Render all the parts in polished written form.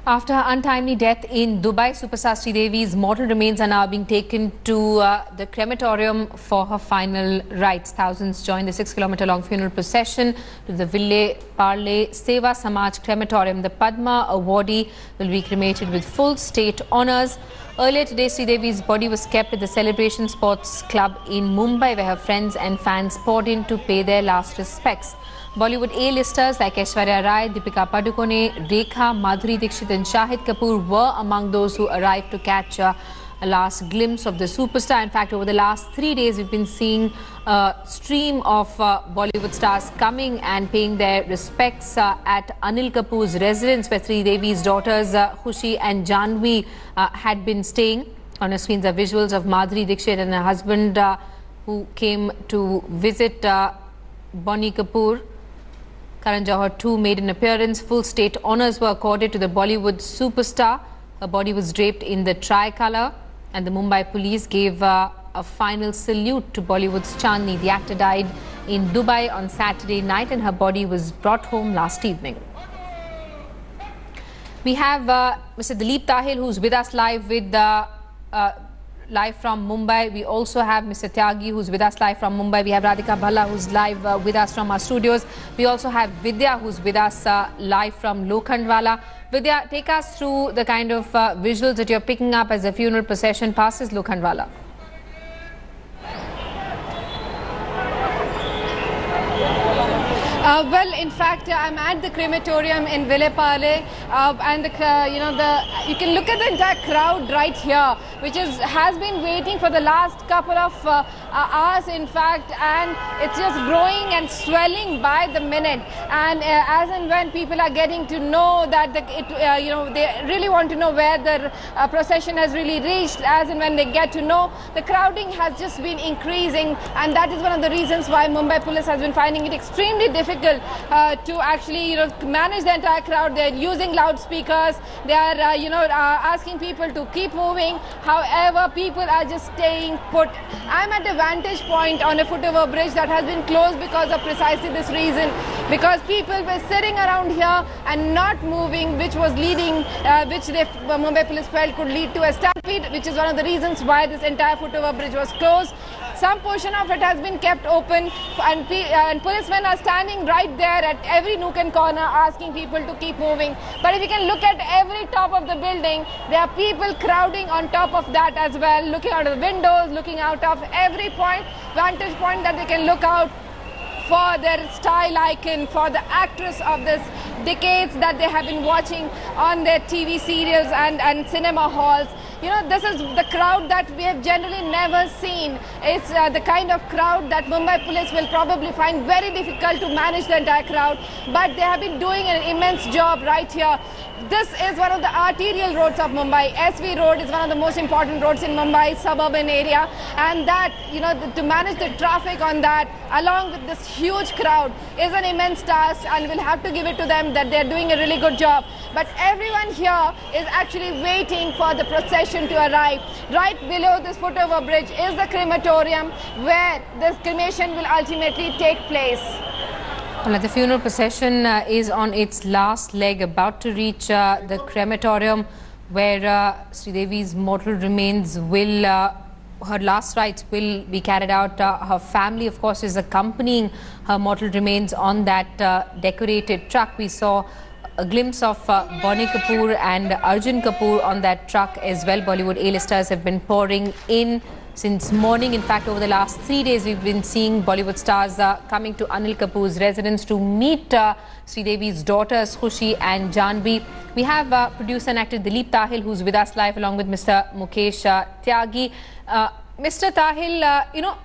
After her untimely death in Dubai, superstar Sridevi's mortal remains are now being taken to the crematorium for her final rites. Thousands joined the 6-kilometer-long funeral procession to the Ville Parle Seva Samaj crematorium. The Padma awardee will be cremated with full state honours. Earlier today, Sridevi's body was kept at the Celebration Sports Club in Mumbai, where her friends and fans poured in to pay their last respects. Bollywood A-listers like Aishwarya Rai, Deepika Padukone, Rekha, Madhuri Dixit and Shahid Kapoor were among those who arrived to catch a last glimpse of the superstar. In fact, over the last 3 days, we've been seeing a stream of Bollywood stars coming and paying their respects at Anil Kapoor's residence, where Sridevi's daughters Khushi and Janvi had been staying. On our screens are visuals of Madhuri Dixit and her husband who came to visit Bonnie Kapoor. Karan Johar too made an appearance. Full state honours were accorded to the Bollywood superstar. Her body was draped in the tricolour, and the Mumbai police gave a final salute to Bollywood's Chandni. The actor died in Dubai on Saturday night, and her body was brought home last evening. We have Mr. Ville Parle, who's with us live live from Mumbai. We also have Mr. Tyagi, who's with us live from Mumbai. We have Radhika Bhalla, who's live with us from our studios. We also have Vidya, who's with us live from Lokhandwala. Vidya, take us through the kind of visuals that you're picking up as the funeral procession passes Lokhandwala. Well, in fact, I'm at the crematorium in Ville Parle, and you can look at the entire crowd right here, which has been waiting for the last couple of hours, in fact, and it's just growing and swelling by the minute. And as and when people are getting to know that they really want to know where the procession has really reached, as and when they get to know, the crowding has just been increasing, and that is one of the reasons why Mumbai police has been finding it extremely difficult to actually manage the entire crowd. They're using loudspeakers, they are asking people to keep moving. However, people are just staying put. I'm at a vantage point on a footover bridge that has been closed because of precisely this reason, because people were sitting around here and not moving, which was leading, which the Mumbai police felt could lead to a stampede, which is one of the reasons why this entire footover bridge was closed. Some portion of it has been kept open, and policemen are standing right there at every nook and corner asking people to keep moving. But if you can look at every top of the building, there are people crowding on top of that as well, looking out of the windows, looking out of every vantage point that they can look out for their style icon, for the actress of this decades that they have been watching on their TV serials and cinema halls. This is the crowd that we have generally never seen. It's the kind of crowd that Mumbai police will probably find very difficult to manage the entire crowd. But they have been doing an immense job right here. This is one of the arterial roads of Mumbai. SV Road is one of the most important roads in Mumbai suburban area, and that, to manage the traffic on that along with this huge crowd is an immense task, and we'll have to give it to them that they're doing a really good job. But everyone here is actually waiting for the procession to arrive. Right below this footover bridge is the crematorium, where this cremation will ultimately take place. Well, the funeral procession is on its last leg, about to reach the crematorium, where Sridevi's mortal remains will, her last rites will be carried out. Her family, of course, is accompanying her mortal remains on that decorated truck. We saw a glimpse of Bonnie Kapoor and Arjun Kapoor on that truck as well. Bollywood A-listers have been pouring in since morning. In fact, over the last 3 days, we've been seeing Bollywood stars coming to Anil Kapoor's residence to meet Sridevi's daughters, Khushi and Janvi. We have producer and actor Ville Parle, who's with us live, along with Mr. Mukesh Tyagi. Mr. Tahil,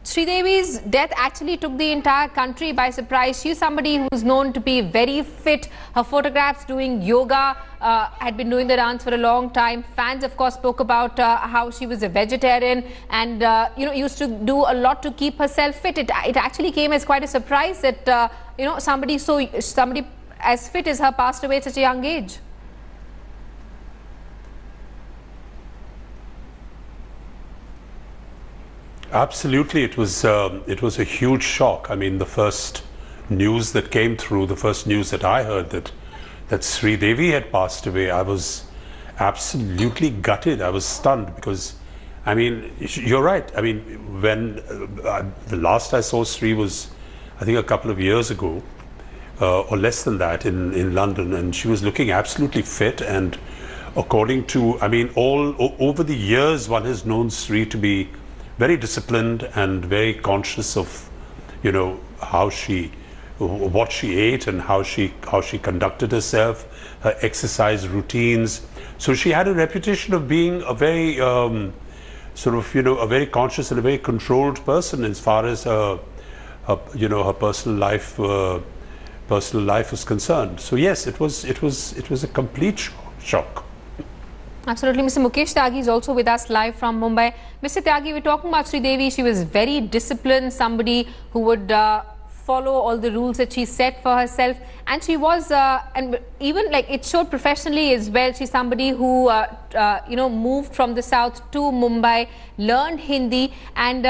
Sridevi's death actually took the entire country by surprise. She's somebody who's known to be very fit. Her photographs doing yoga, had been doing the dance for a long time. Fans, of course, spoke about how she was a vegetarian and, used to do a lot to keep herself fit. It actually came as quite a surprise that, somebody as fit as her passed away at such a young age. Absolutely, it was a huge shock. I mean, the first news that came through, the first news that I heard that Sridevi had passed away, I was absolutely gutted. I was stunned because, I mean, you're right. I mean, when the last I saw Sri was, I think, a couple of years ago, or less than that, in London, and she was looking absolutely fit. And according to, I mean, over the years, one has known Sri to be very disciplined and very conscious of, you know, what she ate and how she conducted herself, her exercise routines. So she had a reputation of being a very sort of, you know, a very conscious and a very controlled person as far as her personal life was concerned. So yes, it was a complete shock. Absolutely. Mr. Mukesh Tyagi is also with us live from Mumbai. Mr. Tyagi, we're talking about Sridevi. She was very disciplined, somebody who would follow all the rules that she set for herself, and she was and even like it showed professionally as well. She's somebody who moved from the south to Mumbai, learned Hindi, and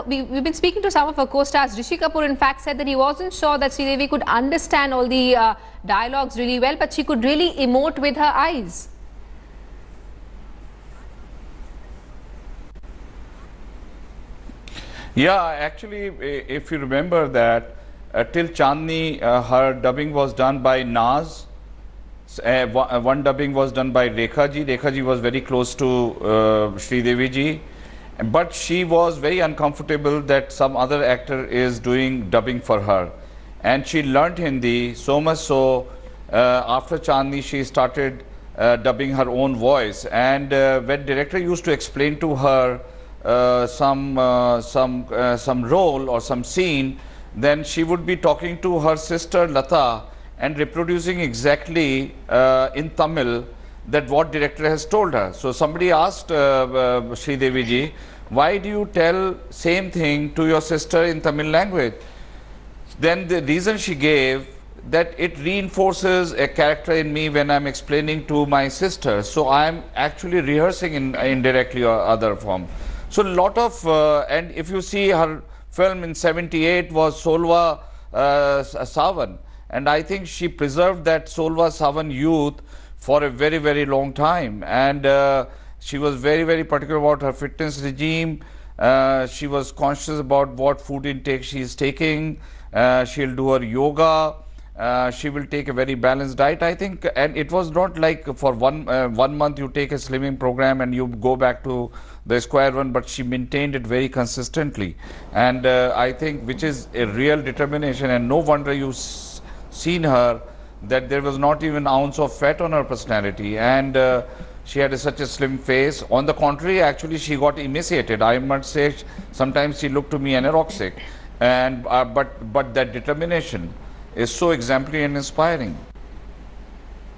we've been speaking to some of her co-stars. Rishi Kapoor in fact said that he wasn't sure that Sridevi could understand all the dialogues really well, but she could really emote with her eyes. Yeah, actually, if you remember that, till Chandni, her dubbing was done by Naz. One dubbing was done by Rekha ji. Rekha ji was very close to Sridevi ji. But she was very uncomfortable that some other actor is doing dubbing for her. And she learnt Hindi, so much so, after Chandni, she started dubbing her own voice. And when director used to explain to her some role or some scene, then she would be talking to her sister Lata and reproducing exactly in Tamil that what director has told her. So somebody asked Sridevi ji, why do you tell same thing to your sister in Tamil language? Then the reason she gave, that it reinforces a character in me when I'm explaining to my sister. So I'm actually rehearsing in indirectly or other form. So a lot of, and if you see her film in 78 was Solva Savan, and I think she preserved that Solva Savan youth for a very, very long time. And she was very, very particular about her fitness regime. She was conscious about what food intake she is taking. She'll do her yoga. She will take a very balanced diet, I think. And it was not like for one month you take a slimming program and you go back to the square one, but she maintained it very consistently. And I think which is a real determination, and no wonder you've seen her that there was not even an ounce of fat on her personality. And she had such a slim face. On the contrary, actually she got emaciated. I must say sometimes she looked to me anorexic. And but that determination is so exemplary and inspiring.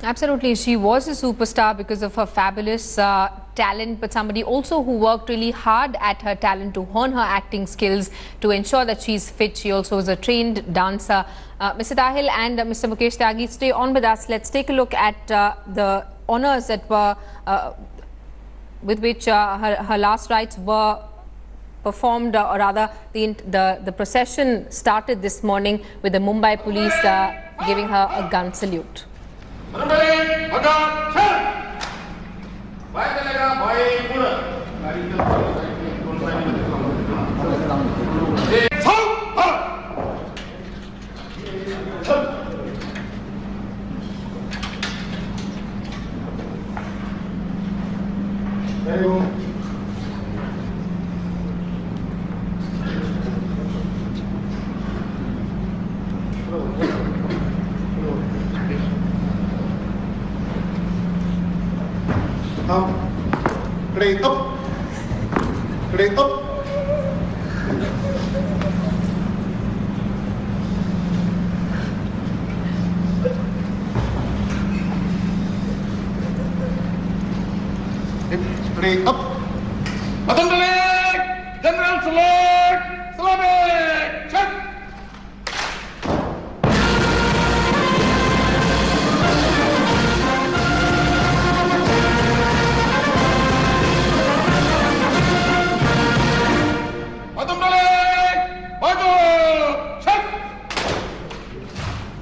Absolutely. She was a superstar because of her fabulous talent, but somebody also who worked really hard at her talent to hone her acting skills to ensure that she's fit. She also was a trained dancer. Mr. Dahil and Mr. Mukesh Tyagi, stay on with us. Let's take a look at the honours that were with which her last rites were performed, or rather the procession started this morning with the Mumbai police giving her a gun salute. Straight up, straight up. Straight up. Button select, general select, select, check.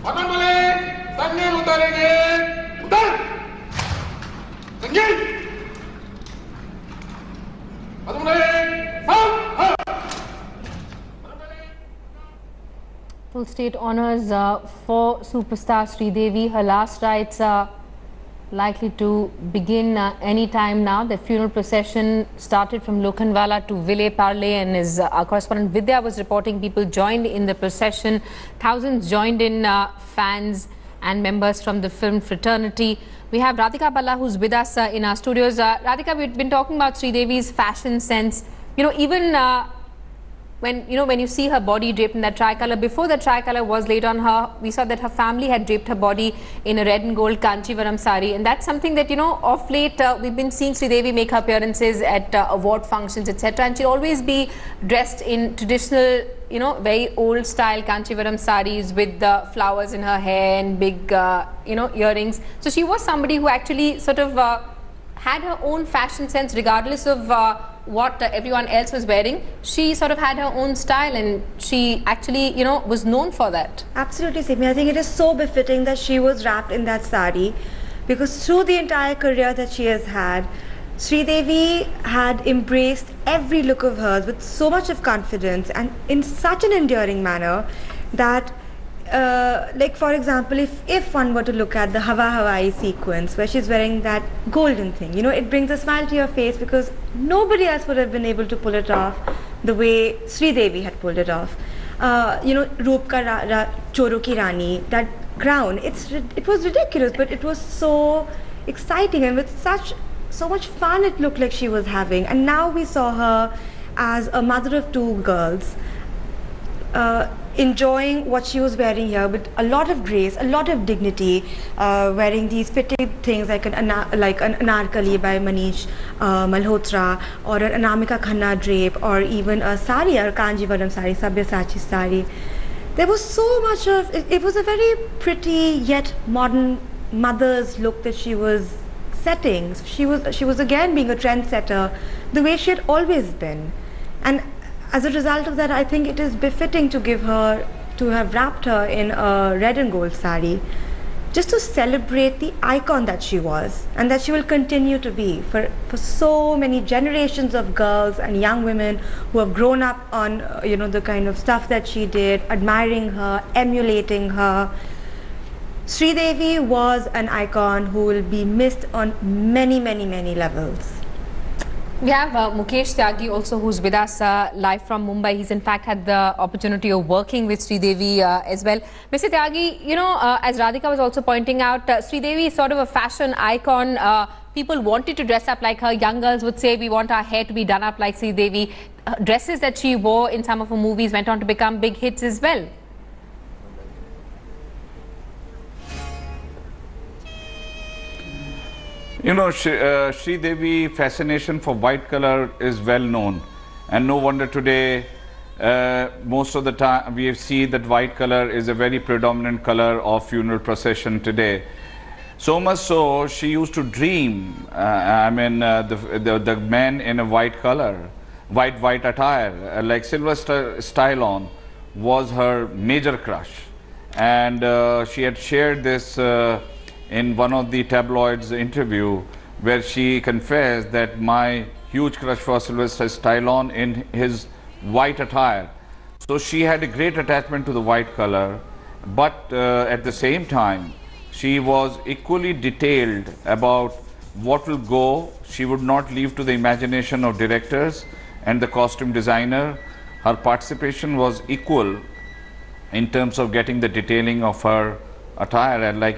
Padma, Sange Utarenge. Engage! Padma, fall! Full state honours for superstar Sridevi. Her last rites are likely to begin any time now. The funeral procession started from Lokhandwala to Ville Parle, and as our correspondent Vidya was reporting, people joined in the procession. Thousands joined in, fans and members from the film fraternity. We have Radhika Balla, who's with us in our studios. Radhika, we've been talking about Sridevi's fashion sense. You know, even when you see her body draped in that tricolor, before the tricolor was laid on her, we saw that her family had draped her body in a red and gold Kanchivaram sari, and that's something that, you know, of late we've been seeing Sridevi make her appearances at award functions, etc., and she'll always be dressed in traditional, you know, very old style Kanchivaram saris with the flowers in her hair and big earrings. So she was somebody who actually sort of had her own fashion sense, regardless of what everyone else was wearing. She sort of had her own style, and she actually, you know, was known for that. Absolutely, Simi. I think it is so befitting that she was wrapped in that sari, because through the entire career that she has had, Sridevi had embraced every look of hers with so much of confidence and in such an endearing manner that like, for example, if one were to look at the Hawaii sequence where she's wearing that golden thing, you know, it brings a smile to your face, because nobody else would have been able to pull it off the way Sridevi had pulled it off. You know, Roop Ka Choro Ki Rani, that crown, it was ridiculous, but it was so exciting, and with so much fun it looked like she was having. And now we saw her as a mother of two girls, enjoying what she was wearing here with a lot of grace, a lot of dignity, wearing these fitted things like an anarkali by Manish Malhotra, or an Anamika Khanna drape, or even a sari, or Kanjivaram sari, Sabyasachi sari. There was so much of it was a very pretty yet modern mother's look that she was setting. She was again being a trendsetter, the way she had always been. And as a result of that, I think it is befitting to have wrapped her in a red and gold sari, just to celebrate the icon that she was, and that she will continue to be for so many generations of girls and young women who have grown up on you know, the kind of stuff that she did, admiring her, emulating her. Sridevi was an icon who will be missed on many, many, many levels. We have Mukesh Tyagi also, who's with us live from Mumbai. He's in fact had the opportunity of working with Sridevi as well. Mr. Tyagi, you know, as Radhika was also pointing out, Sridevi is sort of a fashion icon. People wanted to dress up like her. Young girls would say, we want our hair to be done up like Sridevi. Dresses that she wore in some of her movies went on to become big hits as well. You know, Sridevi fascination for white color is well known, and no wonder today most of the time we see that white color is a very predominant color of funeral procession today. So much so, she used to dream, the men in a white color, white attire, like Sylvester Stallone was her major crush, and she had shared this in one of the tabloids interview, where she confessed that my huge crush for Sylvester Stallone in his white attire. So she had a great attachment to the white color, but at the same time she was equally detailed about what will go. She would not leave to the imagination of directors and the costume designer. Her participation was equal in terms of getting the detailing of her attire, and like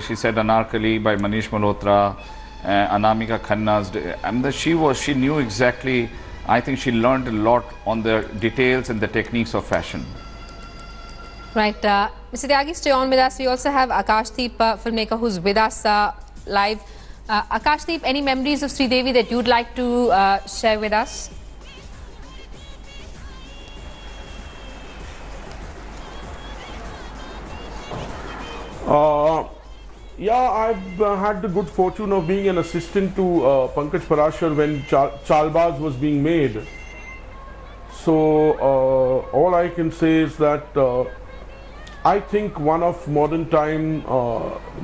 she said, Anarkali by Manish Malhotra, Anamika Khanna's, and she knew exactly. I think she learned a lot on the details and the techniques of fashion. Right, Mr. Tyagi, stay on with us. We also have Akashdeep, filmmaker, who's with us live. Akashdeep, any memories of Sridevi that you'd like to share with us? Yeah, I've had the good fortune of being an assistant to Pankaj Parashar when Chalbaz was being made. So all I can say is that I think one of modern time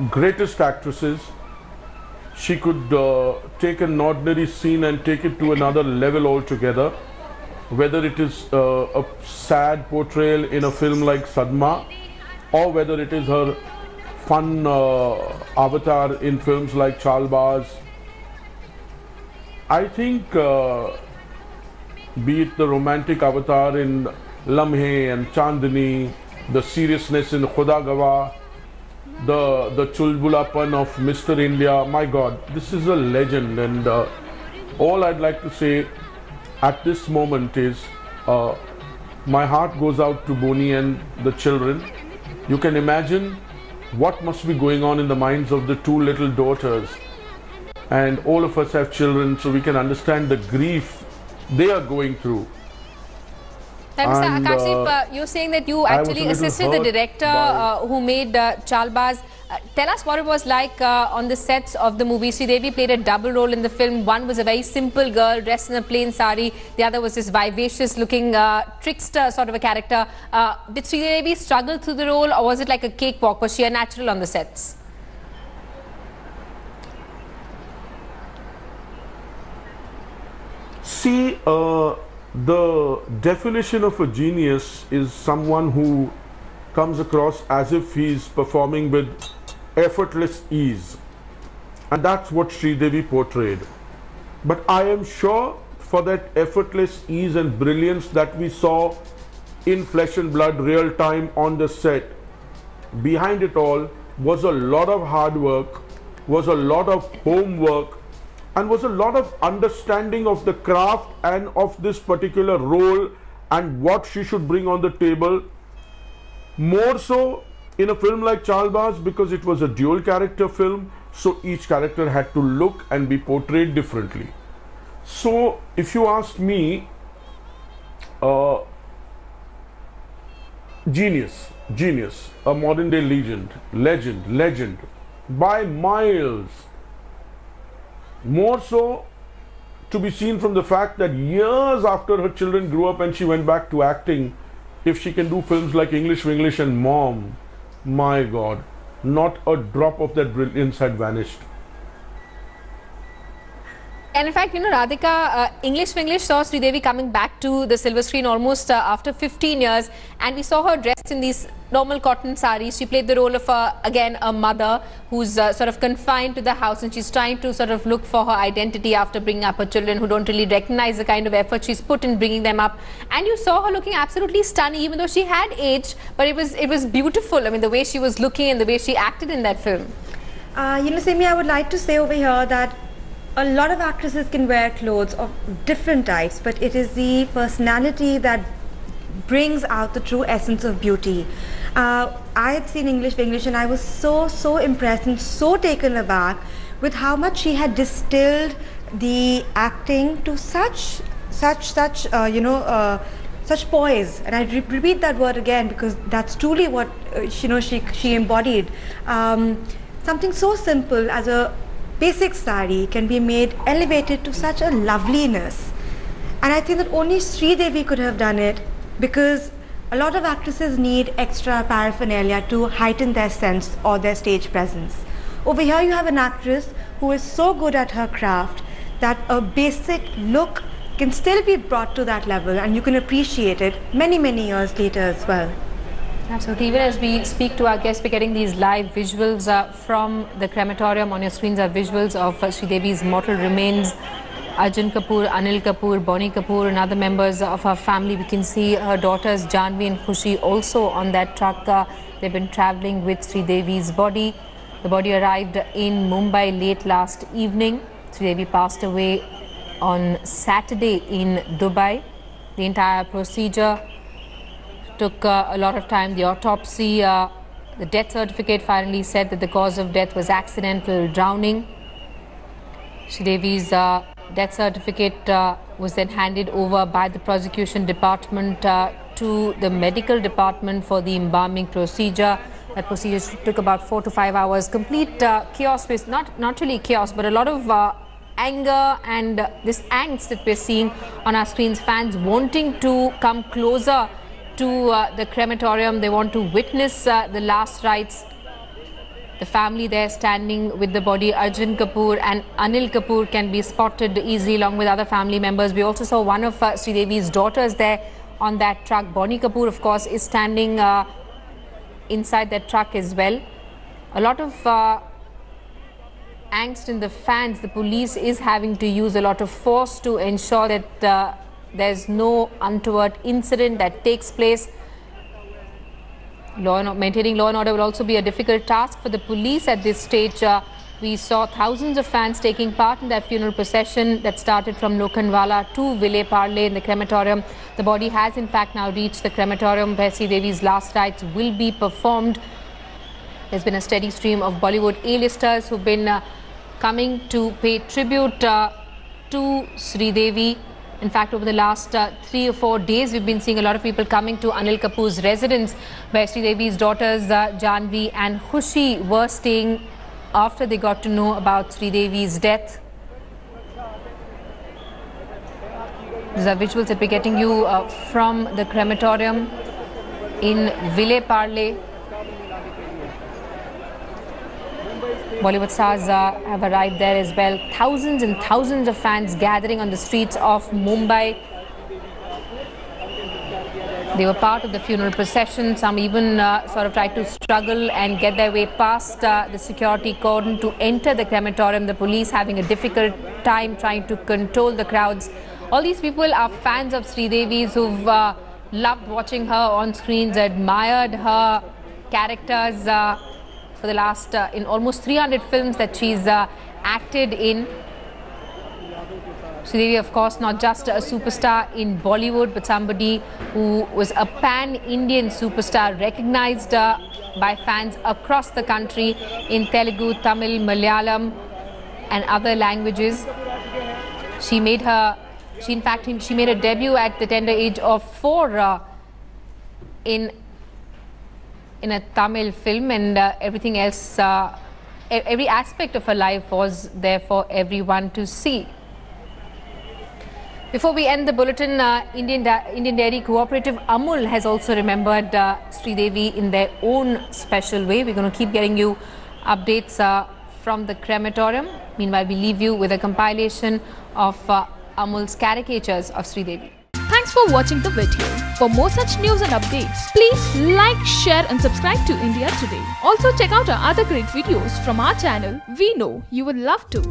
greatest actresses, she could take an ordinary scene and take it to another level altogether. Whether it is a sad portrayal in a film like Sadma, or whether it is her fun avatar in films like Chalbaz. I think be it the romantic avatar in Lamhe and Chandni, the seriousness in Khuda Gawah, the chulbulapan of Mr. India, my God, this is a legend. And all I'd like to say at this moment is my heart goes out to Boni and the children. You can imagine what must be going on in the minds of the two little daughters. And all of us have children, so we can understand the grief they are going through. Mr. Akashdeep, you're saying that you actually assisted the director who made Chalbaz. Tell us what it was like on the sets of the movie. Sridevi played a double role in the film. One was a very simple girl dressed in a plain sari. The other was this vivacious looking trickster sort of a character. Did Sridevi struggle through the role, or was it like a cakewalk? Was she a natural on the sets? See, the definition of a genius is someone who comes across as if he's performing with effortless ease, and that's what Sridevi portrayed. But I am sure for that effortless ease and brilliance that we saw in flesh and blood, real time on the set, behind it all was a lot of hard work, was a lot of homework, and was a lot of understanding of the craft and of this particular role and what she should bring on the table. More so in a film like Chalbaz, because it was a dual character film, so each character had to look and be portrayed differently. So if you ask me, genius, a modern day legend by miles. More so to be seen from the fact that years after her children grew up and she went back to acting, if she can do films like English Winglish and Mom, my God, not a drop of that brilliance had vanished. And in fact, you know, Radhika, English Winglish saw Sridevi coming back to the silver screen almost after 15 years, and we saw her dressed in these normal cotton saris. She played the role of, again, a mother who's sort of confined to the house, and she's trying to sort of look for her identity after bringing up her children who don't really recognize the kind of effort she's put in bringing them up. And you saw her looking absolutely stunning, even though she had aged, but it was beautiful. I mean, the way she was looking and the way she acted in that film. You know, Simi, I would like to say over here that a lot of actresses can wear clothes of different types, but it is the personality that brings out the true essence of beauty. I had seen English Winglish and I was so impressed and so taken aback with how much she had distilled the acting to such poise. And I repeat that word again because that's truly what she embodied. Something so simple as a basic sari can be made elevated to such a loveliness, and I think that only Sridevi could have done it, because a lot of actresses need extra paraphernalia to heighten their sense or their stage presence. Over here you have an actress who is so good at her craft that a basic look can still be brought to that level, and you can appreciate it many years later as well. Absolutely. Even as we speak to our guests, we're getting these live visuals from the crematorium. On your screens are visuals of Sridevi's mortal remains. Arjun Kapoor, Anil Kapoor, Bonnie Kapoor and other members of her family. We can see her daughters Janvi and Khushi also on that truck. They've been travelling with Sridevi's body. The body arrived in Mumbai late last evening. Sridevi passed away on Saturday in Dubai. The entire procedure took a lot of time. The autopsy, the death certificate finally said that the cause of death was accidental drowning. Sridevi's death certificate was then handed over by the prosecution department to the medical department for the embalming procedure. That procedure took about 4 to 5 hours. Complete chaos, not really chaos, but a lot of anger and this angst that we're seeing on our screens. Fans wanting to come closer to the crematorium. They want to witness the last rites. The family there standing with the body. Arjun Kapoor and Anil Kapoor can be spotted easily along with other family members. We also saw one of Sridevi's daughters there on that truck. Bonnie Kapoor, of course, is standing inside that truck as well. A lot of angst in the fans. The police is having to use a lot of force to ensure that there's no untoward incident that takes place. Maintaining law and order will also be a difficult task for the police at this stage. We saw thousands of fans taking part in that funeral procession that started from Lokhandwala to Ville Parle in the crematorium. The body has in fact now reached the crematorium where Sridevi's last rites will be performed. There's been a steady stream of Bollywood A-listers who've been coming to pay tribute to Sridevi. In fact, over the last 3 or 4 days, we've been seeing a lot of people coming to Anil Kapoor's residence, where Sridevi's daughters Janvi and Khushi were staying after they got to know about Sridevi's death. These are visuals that we're getting you from the crematorium in Ville Parle. Bollywood stars have arrived there as well. Thousands and thousands of fans gathering on the streets of Mumbai. They were part of the funeral procession. Some even sort of tried to struggle and get their way past the security cordon to enter the crematorium. The police having a difficult time trying to control the crowds. All these people are fans of Sridevi's who've loved watching her on screens, admired her characters for the last, in almost 300 films that she's acted in. Sridevi, of course, not just a superstar in Bollywood, but somebody who was a pan-Indian superstar, recognized by fans across the country in Telugu, Tamil, Malayalam and other languages. She made her debut at the tender age of 4 in a Tamil film, and everything else, every aspect of her life was there for everyone to see. Before we end the bulletin, Indian Dairy Cooperative Amul has also remembered Sridevi in their own special way. We're going to keep getting you updates from the crematorium. Meanwhile, we leave you with a compilation of Amul's caricatures of Sridevi. Thanks for watching the video. For more such news and updates, please like, share and subscribe to India Today. Also check out our other great videos from our channel. We know you would love to.